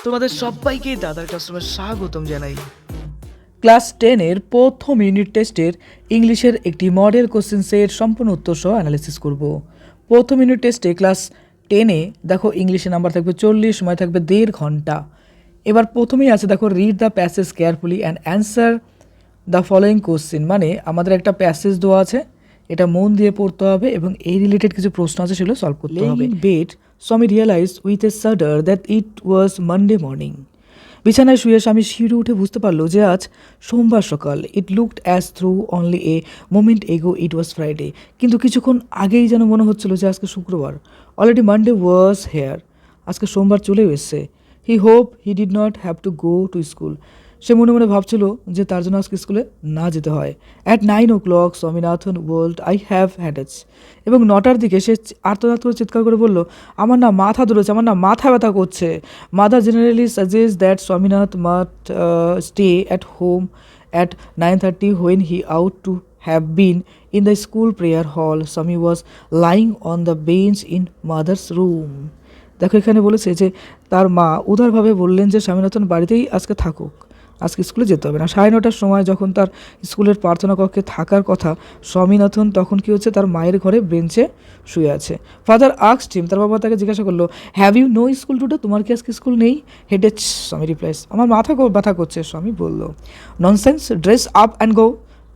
তোমাদের সবাইকে দাদার কাস্টমার স্বাগতম জানাই। ক্লাস 10-এর প্রথম ইউনিট টেস্টের ইংলিশের একটি মডেল কোশ্চেন সেট সম্পূর্ণ উত্তর সহ অ্যানালিসিস করব। প্রথম ইউনিট টেস্টে ক্লাস 10-এ দেখো ইংলিশে নাম্বার থাকবে 40, সময় থাকবে 1.5 ঘন্টা। এবার প্রথমেই আছে দেখো read the passage carefully and answer the following question, মানে আমাদের একটা প্যাসেজ দেওয়া আছে, এটা মন দিয়ে পড়তে হবে এবং এই রিলেটেড কিছু প্রশ্ন আছে সেগুলো সলভ করতে হবে। Bed Swami realise with a shudder that it was Monday morning. বিছানায় শুয়ে স্বামী শিউরে উঠে বুঝতে পারলো যে আজ সোমবার সকাল। It looked as through only a moment এগো ইট ওয়াজ ফ্রাইডে। কিন্তু কিছুক্ষণ আগেই যেন মনে হচ্ছিল যে আজকে শুক্রবার। অলরেডি মানডে ওয়াজ হেয়ার, আজকে সোমবার চলেও এসছে। He hope he did not have to go to school. সে মনে মনে ভাবছিল যে তার জন্য আজকে স্কুলে না যেতে হয়। At 9 o'clock Swaminathan wailed I have headache. এবং 9টার দিকে সে আর্তনাদ করে চিৎকার করে বলল, আমার না মাথা ধরেছে, আমার না মাথা ব্যথা করছে। Mother generally suggest that Swaminath must stay at home at 9:30 when he ought to have been in the school prayer hall. Swami was lying on the bench in mother's room. দেখো এখানে বলেছে যে তার মা উদারভাবে বললেন যে স্বামীনাথন বাড়িতেই আজকে থাকুক, আজকে স্কুলে যেতে হবে না। 9:30টার সময় যখন তার স্কুলের প্রার্থনা কক্ষে থাকার কথা, স্বামীনাথন তখন কী হচ্ছে, তার মায়ের ঘরে বেঞ্চে শুয়ে আছে। ফাদার আস্কড হিম, তার বাবা তাকে জিজ্ঞাসা করলো, have you no school today, তোমার কি আজকে স্কুল নেই? হেডেজ, স্বামী রিপ্লাইস, আমার মাথা ব্যথা করছে। স্বামী বলল, nonsense, dress up and go,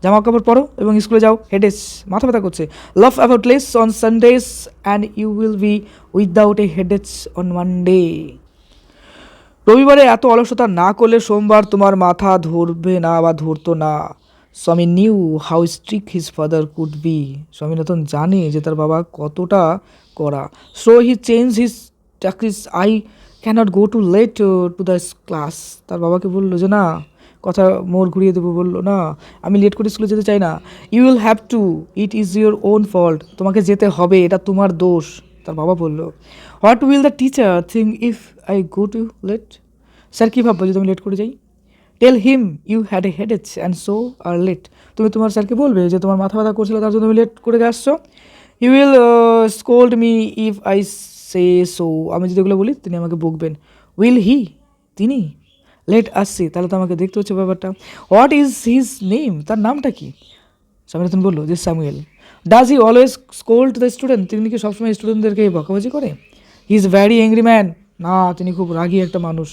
জামা কাপড় পরো এবং স্কুলে যাও। হেডেজ, মাথা ব্যথা করছে। Loaf about less on Sundays and you will be without a headache on Monday. রবিবারে এত অলসতা না করলে সোমবার তোমার মাথা ধরবে না বা ধরতো না। Swami knew how strict his father could be. Swaminathan জানে যে তার বাবা কতটা কড়া। So he change his tactics, I cannot go too late to the class. তার বাবাকে বললো যে না, কথা মোড় ঘুরিয়ে দেবো, বললো না আমি লেট করে স্কুলে যেতে চাই না। You will have to, it is your own fault, তোমাকে যেতে হবে, এটা তোমার দোষ। তার বাবা বললো, what will the teacher think if I go too late. Sir কী ভাববো যদি আমি লেট করে যাই? Tell him you had a headache and so are late. তুমি তোমার স্যারকে বলবে যে তোমার মাথা ব্যথা করছিল, তার জন্য তুমি লেট করে আসছো। You will scold me if I say so. আমি যদি এগুলো বলি তিনি আমাকে বকবেন। উইল হি, তিনি? লেট আসছি, তাহলে তো আমাকে দেখতে হচ্ছে ব্যাপারটা। হোয়াট ইজ হিজ নেম, তার নামটা কি? স্বামীনাথন বললো যে Samuel. Does he always scold the student, তিনি কি সবসময় স্টুডেন্টদেরকে বকাবাজি করে? He is very angry man, না তিনি খুব রাগী একটা মানুষ।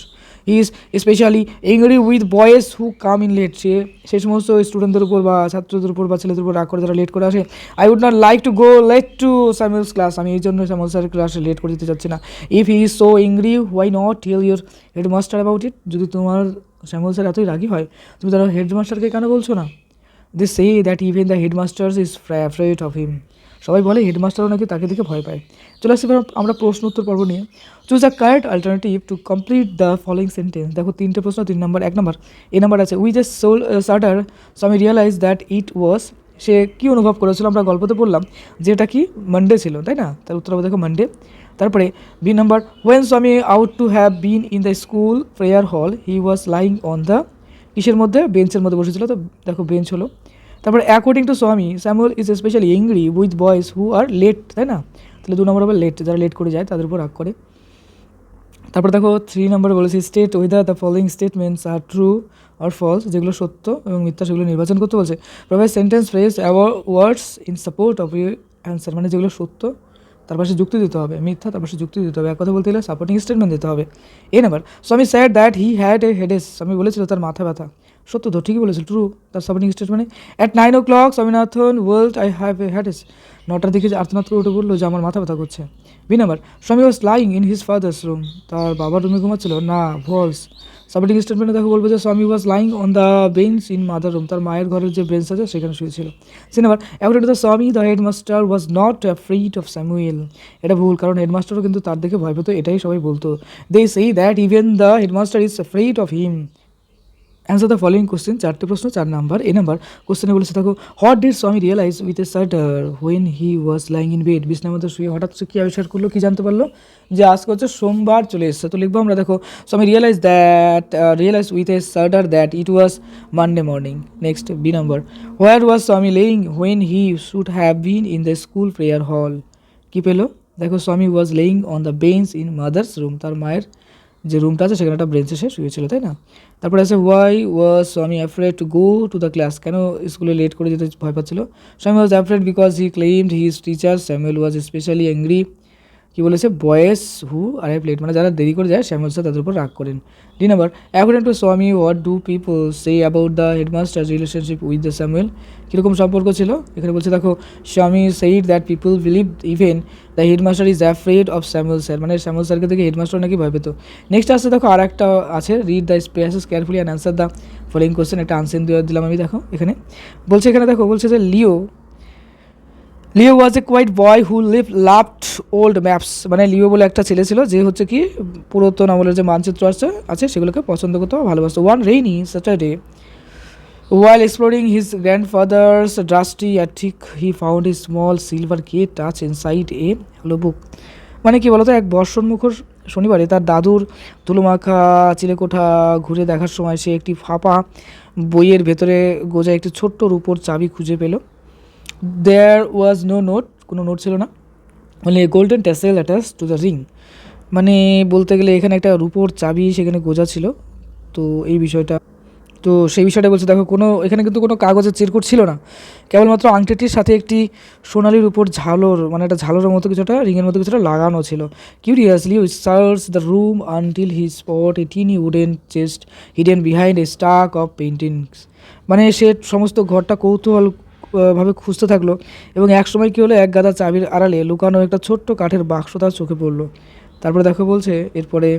He is specially angry with boys who come in late, সে সেই সমস্ত স্টুডেন্টদের উপর বা ছাত্রদের উপর বা ছেলেদের উপর রাগ করে যারা লেট করে আসে। I would not like to go late to Samuel's class, আমি এই জন্য স্যামুয়েল স্যারের ক্লাসে লেট করে দিতে চাচ্ছি না। If he is so angry why not tell your headmaster about it, যদি তোমার স্যামুয়েল স্যার এতই রাগি হয়, তুমি তারা হেডমাস্টারকে কেন বলছো না? They say that even the headmasters is afraid of him, সবাই বলে হেডমাস্টারও নাকি তাকে দেখে ভয় পায়। চলে আসছি আমরা প্রশ্ন উত্তর পর্ব নিয়ে। Choose the correct alternative to complete the following sentence. দেখো 3টে প্রশ্ন, 3 নম্বর। 1 নম্বর এই নাম্বার আছে, উইথ এ সোল সাডার স্বামী রিয়েলাইজ দ্যাট ইট ওয়াজ, সে কী অনুভব করেছিল? আমরা গল্পতে বললাম যে এটা কি মানডে ছিল, তাই না? তার উত্তর হবে দেখো মানডে। তারপরে বি নাম্বার, হোয়েন স্বামী out to have been in the school prayer হল হি ওয়াজ লাইং অন দ্য, কিসের মধ্যে? বেঞ্চের মধ্যে বসেছিল, তো দেখো বেঞ্চ হলো। তারপরে according to Swami Samuel is specially angry with boys who are late, তাই না? তাহলে 2 নম্বর হবে লেট, যারা লেট করে যায় তাদের উপর রাগ করে। তারপর দেখো 3 নম্বরে বলেছি, state whether the following statements are true or false, যেগুলো সত্য এবং মিথ্যা সেগুলো নির্বাচন করতে বলছে। Provide sentence phrase words in support of your answer, মানে যেগুলো সত্য তার পাশে যুক্তি দিতে হবে, মিথ্যা তার পাশে যুক্তি দিতে হবে। এক কথা বলতে গেলে সাপোর্টিং স্টেটমেন্ট দিতে হবে। এই number, Swami said that he had a headache, Swami বলেছিল তার মাথা ব্যথা। সত্য তো, ঠিকই বলেছিল, ট্রু, তার সাপোর্টিং স্টেটমেন্টে। At 9 o'clock Swaminathan wailed I have a headache, 9টার দিকে আর্তনাদ করে উঠে বললো যে আমার মাথা ব্যথা করছে। বি নাম্বার, স্বামী was lying in his father's room, তার বাবার রুমে ঘুমাচ্ছিল, না, ফলস। সাপোর্টিং স্টেটমেন্টে দেখো বলবো যে Swami was lying on the bench in mother room, তার মায়ের ঘরের যে বেঞ্চ আছে সেখানে শুয়েছিল। C number, according to the Swami the headmaster was not afraid of Samuel, এটা ভুল, কারণ হেডমাস্টারও কিন্তু তার দেখে ভয় পেত, এটাই সবাই বলতো। They say that even the headmaster is afraid of him. Answer the following question, 4টে প্রশ্ন, 4 নাম্বার। এই নাম্বার কোশ্চেনে বলেছে দেখো, what did Swami realise with a shudder when he was lying in bed, বিছনার মধ্যে শুয়ে হঠাৎ সে কী আবিষ্কার করলো, কী জানতে পারলো? যে আজকে হচ্ছে সোমবার চলে এসছে। তো লিখবো আমরা দেখো, Swami realise with a shudder that it was Monday morning. Next B number, where was Swami laying when he should have been in the school prayer hall, কী পেলো? দেখো Swami was laying on the bench in mother's room, তার মায়ের যে রুমটা আছে সেখানে একটা ব্রেঞ্চে সে শুয়েছিল, তাই না? তারপরে আছে why was Swami afraid to go to the class, কেন স্কুলে লেট করে যেতে ভয় পাচ্ছিল? Swami was afraid because he claimed his teacher Samuel was specially angry, কী বলেছে, বয়েস হু আরাইভ লেট, মানে যারা দেরি করে যায় স্যামুয়েল স্যার তাদের উপর রাগ করেন। ডি নাম্বার, অ্যাকর্ডিং টু স্বামী what do people say about the headmaster relationship with the Samuel, কীরকম সম্পর্ক ছিল? এখানে বলছে দেখো স্বামী said that people believe even the headmaster is afraid of Samuel sir, মানে স্যামুয়েল স্যারকে দেখে হেডমাস্টার নাকি ভয় পেত। নেক্সট আসছে দেখো আর একটা আছে, read the passage carefully and answer the following question, একটা আনসার দিলাম আমি। দেখো এখানে বলছে, এখানে দেখো বলছে যে Leo was a quiet boy who loved old maps, মানে লিও বলে একটা ছেলে ছিল যে হচ্ছে কি পুরাতন আমলের যে মানচিত্র আছে সেগুলোকে পছন্দ করতে ভালোবাসতো। One rainy Saturday while exploring his grandfather's dusty attic he found a small silver key touch inside a hollow book, মানে কি বলতো, এক বর্ষণমুখর শনিবারে তার দাদুর ধুলোমাখা চিলেকোঠা ঘুরে দেখার সময় সে একটি ফাঁপা বইয়ের ভেতরে গোজা একটি ছোট্ট রূপোর চাবি খুঁজে পেল। দেয়ার ওয়াজ নো নোট, কোনো নোট ছিল না, only a golden tassel attached to the ring, মানে বলতে গেলে এখানে একটা রূপোর চাবি সেখানে গোজা ছিল। তো সেই বিষয়টা বলছে দেখো, এখানে কিন্তু কোনো কাগজের চিরকুট ছিল না, কেবলমাত্র আংটিটির সাথে একটি সোনালির উপর ঝালর, মানে একটা ঝালরের মতো কিছুটা, রিংয়ের মতো কিছুটা লাগানো ছিল। Curiously which search the room until he spot a tiny wooden chest hidden behind a stack of paintings, মানে সে সমস্ত ঘরটা কৌতূহল ভাবে খুঁজতে থাকলো এবং একসময় কী হলো, এক গাদা চাবির আড়ালে লুকানো একটা ছোট্ট কাঠের বাক্স তার চোখে পড়লো। তারপরে দেখো বলছে এরপরে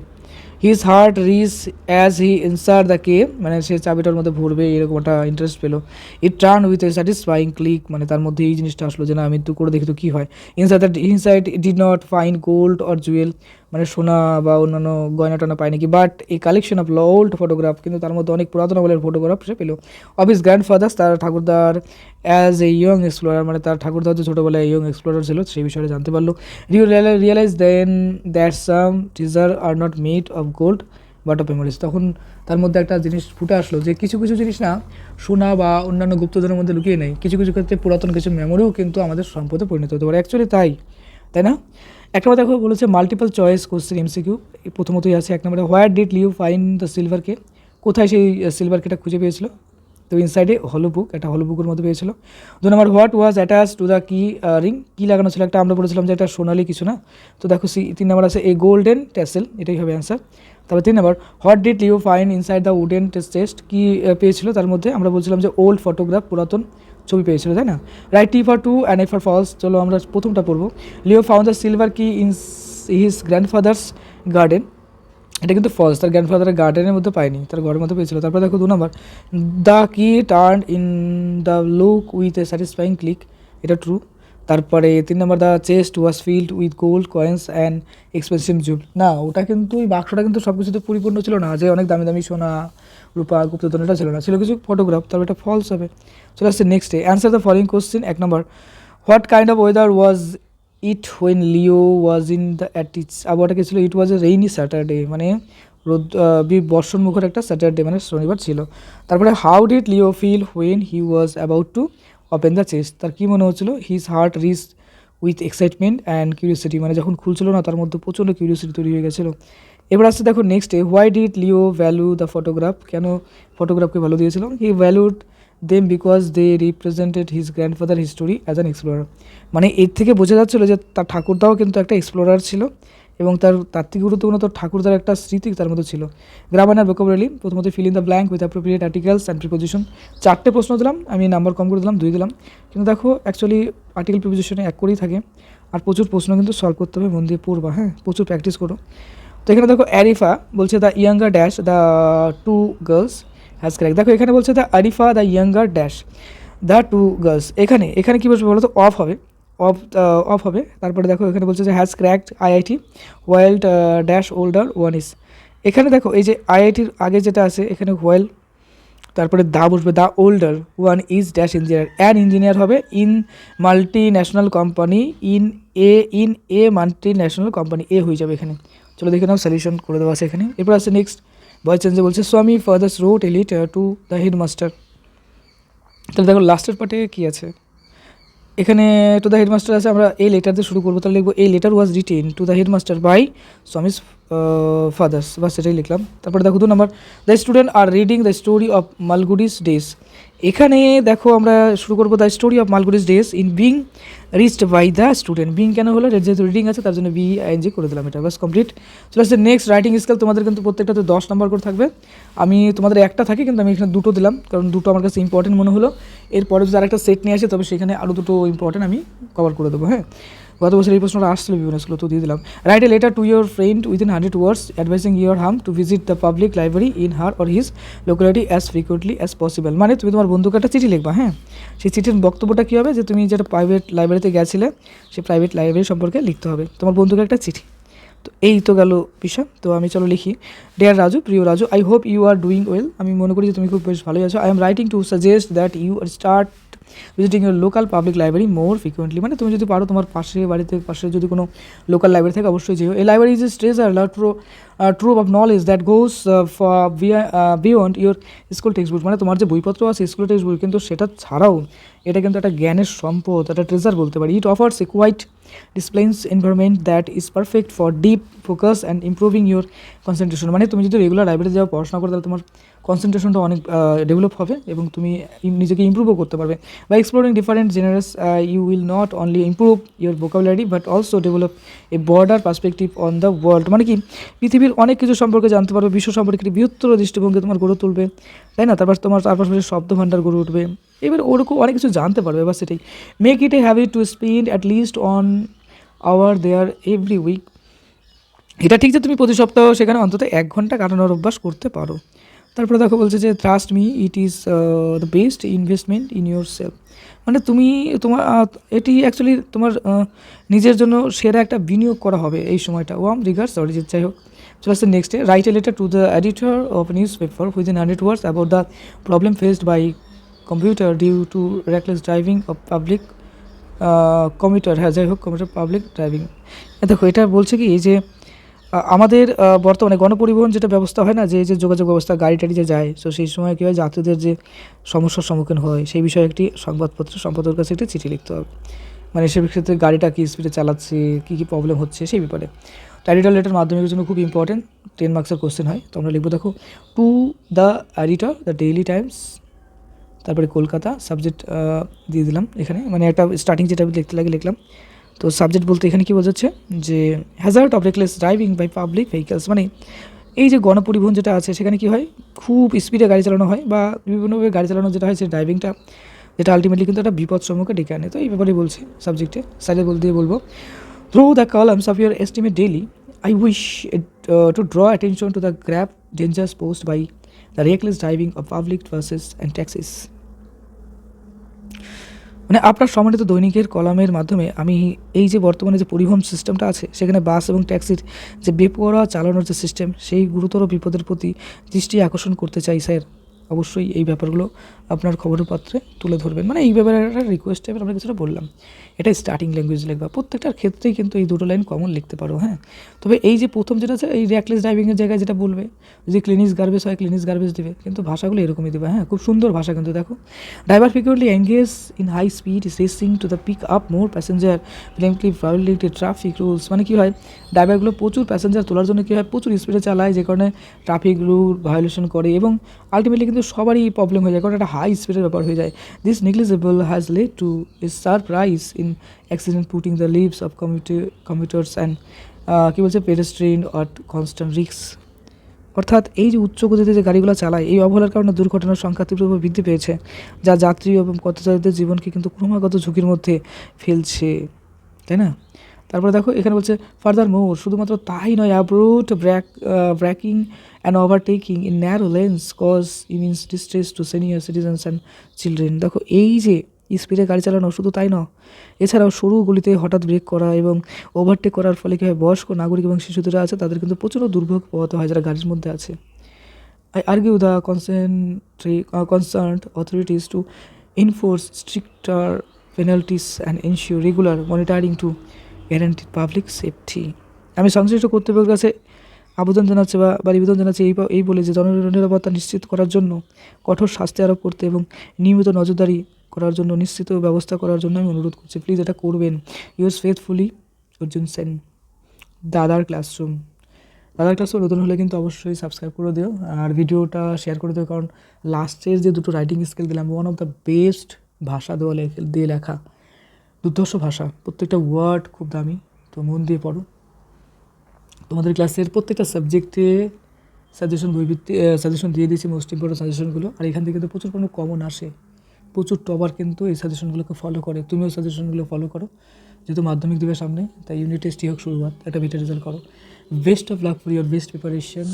his heart raced as he insert the key, মানে সে চাবিটার মধ্যে ভরবে এরকম একটা ইন্টারেস্ট পেলো। It turn with a satisfying click, মানে তার মধ্যে এই জিনিসটা আসলো যে না আমি একটু করে দেখি তো কী হয়। Inside did not find gold or Jewel, মানে সোনা বা অন্যান্য গয়না টয়না পায় নাকি, বাট এই কালেকশন অফ ওল্ড ফটোগ্রাফ, কিন্তু তার মধ্যে অনেক পুরাতন আমলের ফটোগ্রাফ সে পেলো। অফ হিজ গ্র্যান্ডফাদার্স, তার ঠাকুরদার অ্যাজ এ ইয়ং এক্সপ্লোরার, মানে তার ঠাকুরদার যে ছোটোবেলায় ইয়ং এক্সপ্লোরার ছিল সেই বিষয়ে জানতে পারলো। Realise then that some treasure are not made of gold but of memories, তখন তার মধ্যে একটা জিনিস ফুটে আসলো যে কিছু কিছু জিনিস না সোনা বা অন্যান্য গুপ্তধনের মধ্যে লুকিয়ে নেই, কিছু কিছু ক্ষেত্রে পুরাতন কিছু মেমোরিও কিন্তু আমাদের সম্পদে পরিণত হতে পারে। অ্যাকচুয়ালি তাই না? একটা কথা দেখো বলেছে মাল্টিপল চয়েস কোশ্চেন এমসিকিউ, প্রথমতই আছে এক নম্বরে where did Leo find the silver key, কোথায় সেই সিলভার কেটা খুঁজে পেয়েছিল? তো ইনসাইডে হলো বুক, একটা হলো বুকের মধ্যে পেয়েছিল। 2 নম্বর what was attach to the key ring, কী লাগানো ছিল একটা, আমরা বলেছিলাম যে একটা সোনালি কিছু না। তো দেখো 3 নম্বর আছে এ গোল্ডেন ট্যাসেল, এটাই হবে অ্যান্সার। তারপর 3 নম্বর what did Leo find inside the wooden chest, কী পেয়েছিল তার মধ্যে? আমরা বলছিলাম যে ওল্ড ফটোগ্রাফ, পুরাতন ছবি পেয়েছিল, তাই না? Write T for true and F for false, চলো আমরা প্রথমটা পড়বো। Leo found the silver key in his grandfather's garden, এটা কিন্তু ফলস, তার গ্র্যান্ডফাদারের গার্ডেনের মধ্যে পায়নি, তার ঘরের মধ্যে পেয়েছিল। তারপর দেখো 2 নম্বর the key turn in the lock with a satisfying click, এটা ট্রু। তারপরে 3 নম্বর the chest was filled with gold coins and expensive jewel, না ওটা কিন্তু ওই বাক্সটা কিন্তু সব কিছুতে পরিপূর্ণ ছিল না, যে অনেক দামি দামি সোনা রূপা গুপ্তধন এটা ছিল না, ছিল কিছু ফটোগ্রাফ, তারপর এটা ফলস হবে। চলে আসছে নেক্সটে অ্যান্সার দ্য ফলোইং কোশ্চেন। 1 নম্বর what kind of weather was it when Leo was in the attic, আবহাওয়াটা কি ছিল? ইট ওয়াজ এ রেইনি স্যাটারডে, মানে বর্ষণমুখর একটা স্যাটারডে, মানে শনিবার ছিল। তারপরে how did Leo feel when he was about to open the chest, তার কী মনে হচ্ছিল? His heart raced with excitement and curiosity, মানে যখন খুলছিল না তার মধ্যে প্রচণ্ড কিউরিয়াসিটি তৈরি হয়ে গেছিলো। এবার আসছে দেখো নেক্সটে why did Leo value the photograph, কেন ফটোগ্রাফকে ভ্যালু দিয়েছিল? He valued them because they represented his grandfather history as an explorer, মানে এর থেকে বোঝা যাচ্ছিলো যে তার ঠাকুরদাও কিন্তু একটা এক্সপ্লোরার ছিল এবং তার থেকে গুরুত্বপূর্ণ তার ঠাকুরদার একটা স্মৃতি তার মধ্যে ছিল। গ্রামার অ্যান্ড ভোকাবুলারি, প্রথমত fill in the blank with appropriate articles and preposition, 4টে প্রশ্ন দিলাম, আমি নাম্বার কম করে দিলাম, 2 দিলাম, কিন্তু দেখো অ্যাকচুয়ালি আর্টিকেল প্রিপোজিশনে 1 করেই থাকে, আর প্রচুর প্রশ্ন কিন্তু সলভ করতে হবে, মন দিয়ে পড়বা, হ্যাঁ প্রচুর প্র্যাকটিস করো। তো এখানে দেখো অ্যারিফা বলছে the younger dash the 2 girls has crack, দেখো এখানে বলছে the Arifa the younger dash the 2 girls, এখানে কী বলছে বলো তো? অফ হবে। তারপরে দেখো এখানে বলছে যে has cracked IIT while dash older one is, এখানে দেখো এই যে আইআইটির আগে যেটা আছে এখানে ওয়াইল, তারপরে দা বসবে the older one is dash engineer, an engineer হবে in multi national company in a multi national company, এ হয়ে যাবে এখানে। চলো দেখে নাও সলিউশন করে দেওয়া আছে এখানে। এরপর আছে নেক্সট ভয়েস চেঞ্জে বলছে Swami father's wrote a letter to the headmaster, তাহলে দেখো লাস্টের পার্টে কী আছে? এখানে টু দ্য হেডমাস্টার আছে, আমরা এই লেটার দিয়ে শুরু করবো, তাহলে লিখবো এই letter was written to the headmaster by Swami's father's, বা সেটাই লিখলাম। তারপরে দেখো 2 নম্বর, the student are reading the story of Malgudi's days. এখানে দেখো আমরা শুরু করবো the story of Malgudi's days in being reached by the student. Being কেন হলো, যেহেতু রিডিং আছে তার জন্য BING করে দিলাম, এটা বাস কমপ্লিট। চলে আসছে নেক্সট, রাইটিং স্কেল। তোমাদের কিন্তু প্রত্যেকটাতে 10 নম্বর করে থাকবে। আমি তোমাদের একটা থাকে, কিন্তু আমি এখানে 2টো দিলাম, কারণ 2টো আমার কাছে ইম্পর্টেন্ট মনে হলো। এরপরে যদি আরেকটা সেট নিয়ে আসে তবে সেখানে আরও 2টো ইম্পর্টেন্ট আমি কভার করে দেবো। হ্যাঁ, গত বছর এই প্রশ্নটা আসছিল বিভিন্ন স্কুলে, তো দিয়ে দিলাম। Write a letter to your friend within 100 words advising your chum to visit the public library in her or his locality as frequently as possible. মানে তুমি তোমার বন্ধুকে একটা চিঠি লিখবা। হ্যাঁ, সেই চিঠির বক্তব্যটা কী হবে, যে তুমি যেটা প্রাইভেট লাইব্রেরিতে গেছিলে সেই প্রাইভেট লাইব্রেরি সম্পর্কে লিখতে হবে, তোমার বন্ধুকে একটা চিঠি। তো এই তো গেল বিষয়। তো আমি চলো লিখি, ডিয়ার রাজু, প্রিয় Raju, I hope you are doing well. আমি মনে করি যে তুমি খুব বেশ ভালোই আছো। I am writing to suggest that you start visiting your local public library more frequently. মানে তুমি যদি পারো তোমার বাড়িতে পাশে যদি কোনো লোকাল লাইব্রেরি থাকে অবশ্যই যেও। এই library is a treasure trove of knowledge that goes beyond your school text book. মানে তোমার যে বইপত্র আছে স্কুল টেক্সট বুক, কিন্তু সেটা ছাড়াও এটা কিন্তু একটা জ্ঞানের সম্পদ, একটা ট্রেজার বলতে পারি। It offers a quiet disciplined environment that is perfect for deep focus and improving your concentration. মানে তুমি যদি রেগুলার লাইব্রেরিতে যাও পড়াশোনা করো, তাহলে তোমার কনসেন্ট্রেশনটা অনেক ডেভেলপ হবে এবং তুমি নিজেকে ইম্প্রুভও করতে পারবে। By exploring different genres you will not only improve your vocabulary but also develop a broader perspective on the world. মানে কি, পৃথিবীর অনেক কিছু সম্পর্কে জানতে পারবে, বিশ্ব সম্পর্কে একটি বৃহত্তর দৃষ্টিভঙ্গি তোমার গড়ে তুলবে, তাই না? তারপর তোমার চারপাশে শব্দ ভাণ্ডার গড়ে উঠবে, এবার ওরকম অনেক কিছু জানতে পারবে। এবার সেটাই, make it a habit to spend at least one hour there every week. এটা ঠিক যে তুমি প্রতি সপ্তাহ সেখানে অন্তত 1 ঘন্টা কাটানোর অভ্যাস করতে পারো। তারপরে দেখো বলছে যে trust me, it is the best investment in your self. মানে তুমি তোমার এটি অ্যাকচুয়ালি তোমার নিজের জন্য সেরা একটা বিনিয়োগ করা হবে এই সময়টা। Warm regards Arijit. যাই হোক, চলে আসছে নেক্সটে, write a letter to the editor of newspaper within 100 words about the problem faced by commuters due to reckless driving of public commuter. হ্যাঁ, যাই হোক, কমিউটার পাবলিক ড্রাইভিং। দেখো এটা বলছে কি যে আমাদের বর্তমানে গণপরিবহন যেটা ব্যবস্থা হয় না, যে যোগাযোগ ব্যবস্থা, গাড়ি টাড়ি যে যায়, তো সেই সময় কী হয়, যাত্রীদের যে সমস্যার সম্মুখীন হয় সেই বিষয়ে একটি সংবাদপত্র সম্পাদকের কাছে একটি চিঠি লিখতে হবে। মানে সে ক্ষেত্রে গাড়িটা কী স্পিডে চালাচ্ছে, কী কী প্রবলেম হচ্ছে সেই ব্যাপারে। এডিটর লেটার মাধ্যমিকের জন্য খুব ইম্পর্টেন্ট, 10 মার্কসের কোশ্চেন হয়। তো আমরা লিখবো, দেখো, two the editor the daily Times, তারপরে কলকাতা, সাবজেক্ট দিয়ে দিলাম এখানে, মানে একটা স্টার্টিং যেটা লিখতে লাগে লিখলাম। তো সাবজেক্ট বলতে এখানে কী বোঝাচ্ছে, যে hazard of reckless driving by public vehicles. মানে এই যে গণপরিবহন যেটা আছে সেখানে কী হয়, খুব স্পিডে গাড়ি চালানো হয় বা বিভিন্নভাবে গাড়ি চালানো যেটা হয়, সেই ড্রাইভিংটা যেটা আলটিমেটলি কিন্তু একটা বিপদ সম্মুখে ডেকে আনে। তো এই ব্যাপারেই বলছে সাবজেক্টে। সাইডে দিয়ে বলবো, through the columns of your estimate daily I wish to draw attention to the grave dangers posed by the reckless driving of public buses and taxis. মানে আপনার সম্মানিত দৈনিকের কলামের মাধ্যমে আমি এই যে বর্তমানে যে পরিবহন সিস্টেমটা আছে সেখানে বাস এবং ট্যাক্সির যে বেপরোয়া চালানোর যে সিস্টেম, সেই গুরুতর বিপদের প্রতি দৃষ্টি আকর্ষণ করতে চাই স্যার। অবশ্যই এই ব্যাপারগুলো আপনার খবরের পাত্রে তুলে ধরবেন। মানে এই ব্যাপারে একটা রিকোয়েস্ট টাইপের আমরা কিছুটা বললাম। এটা স্টার্টিং ল্যাঙ্গুয়েজ লিখবা, প্রত্যেকটার ক্ষেত্রেই কিন্তু এই 2টো লাইন কমন লিখতে পারো। হ্যাঁ, তবে এই যে প্রথম যেটা আছে, এই রেকলেস ড্রাইভিংয়ের জায়গায় যেটা বলবে, যদি ক্লিনিস গার্বেজ হয় ক্লিনিস গার্বেজ দেবে, কিন্তু ভাষাগুলো এরকমই দেবে। হ্যাঁ, খুব সুন্দর ভাষা কিন্তু। দেখো, driver frequently engage in high speed racing to the pick up more passenger blatantly violate traffic rules. মানে কী হয়, ড্রাইভারগুলো প্রচুর প্যাসেঞ্জার তোলার জন্য কী হয়, প্রচুর স্পিডে চালায়, যে কারণে ট্রাফিক রুল ভায়োলেশন করে এবং আলটিমেটলি কিন্তু সবারই প্রবলেম হয়ে যায়, কারণ একটা হাই স্পিডের ব্যাপার হয়ে যায়। This negligence has led to a sharp rise in accident putting the lives of commuters and কী বলছে, পেডেস্ট্রিয়ান অ্যাট কনস্ট্যান্ট রিস্ক। অর্থাৎ এই যে উচ্চ গতিতে যে গাড়িগুলো চালায়, এই অবহেলার কারণে দুর্ঘটনার সংখ্যা তীব্রভাবে বৃদ্ধি পেয়েছে, যা যাত্রী এবং পথচারীদের জীবনকে কিন্তু ক্রমাগত ঝুঁকির মধ্যে ফেলছে, তাই না? তারপরে দেখো এখানে বলছে, ফার্দার মোর, শুধুমাত্র তাই নয়, abrupt braking and overtaking in narrow lanes cause immense distress to senior citizens and children. দেখো, এই যে স্পিডে গাড়ি চালানো শুধু তাই নয়, এছাড়াও সরু গলিতে হঠাৎ ব্রেক করা এবং ওভারটেক করার ফলে কী হয়, বয়স্ক নাগরিক এবং শিশুরা আছে তাদের কিন্তু প্রচুর দুর্ভোগ পোহাতে হয় যারা গাড়ির মধ্যে আছে। I argue the concerned authorities to enforce stricter penalties and ensure regular monitoring to guarantee public safety. আমি সংশ্লিষ্ট কর্তৃপক্ষের কাছে আবেদন জানাচ্ছি বা নিবেদন জানাচ্ছি এই বলে যে জননিরাপত্তা নিশ্চিত করার জন্য কঠোর শাস্তি আরোপ করতে এবং নিয়মিত নজরদারি করার জন্য নিশ্চিত ব্যবস্থা করার জন্য আমি অনুরোধ করছি। প্লিজ এটা করবেন। ইউর্স ফেথফুলি অর্জুন সেন, দাদার ক্লাসরুম। দাদার ক্লাসে নতুন হলে কিন্তু অবশ্যই সাবস্ক্রাইব করে দিও আর ভিডিওটা শেয়ার করে দিও, কারণ লাস্টের যে দুটো রাইটিং স্কিল দিলাম, ওয়ান অফ দ্য বেস্ট ভাষা দিয়ে লেখা, দুর্ধর্ষ ভাষা, প্রত্যেকটা ওয়ার্ড খুব দামি, তো মন দিয়ে পড়ো। তোমাদের ক্লাসের প্রত্যেকটা সাবজেক্টে সাজেশন দিয়ে দিয়েছি, মোস্ট ইম্পর্টেন্ট সাজেশনগুলো। আর এখান থেকে তো প্রচুর কোনো কমন আসে, প্রচুর টপার কিন্তু এই সাজেশনগুলোকে ফলো করে। তুমিও সাজেশনগুলো ফলো করো, যেহেতু মাধ্যমিক দেবে সামনে, তাই ইউনিট টেস্টই হোক শুরুয়াত, একটা বেটার রেজাল্ট করো। Best of luck for your best preparation.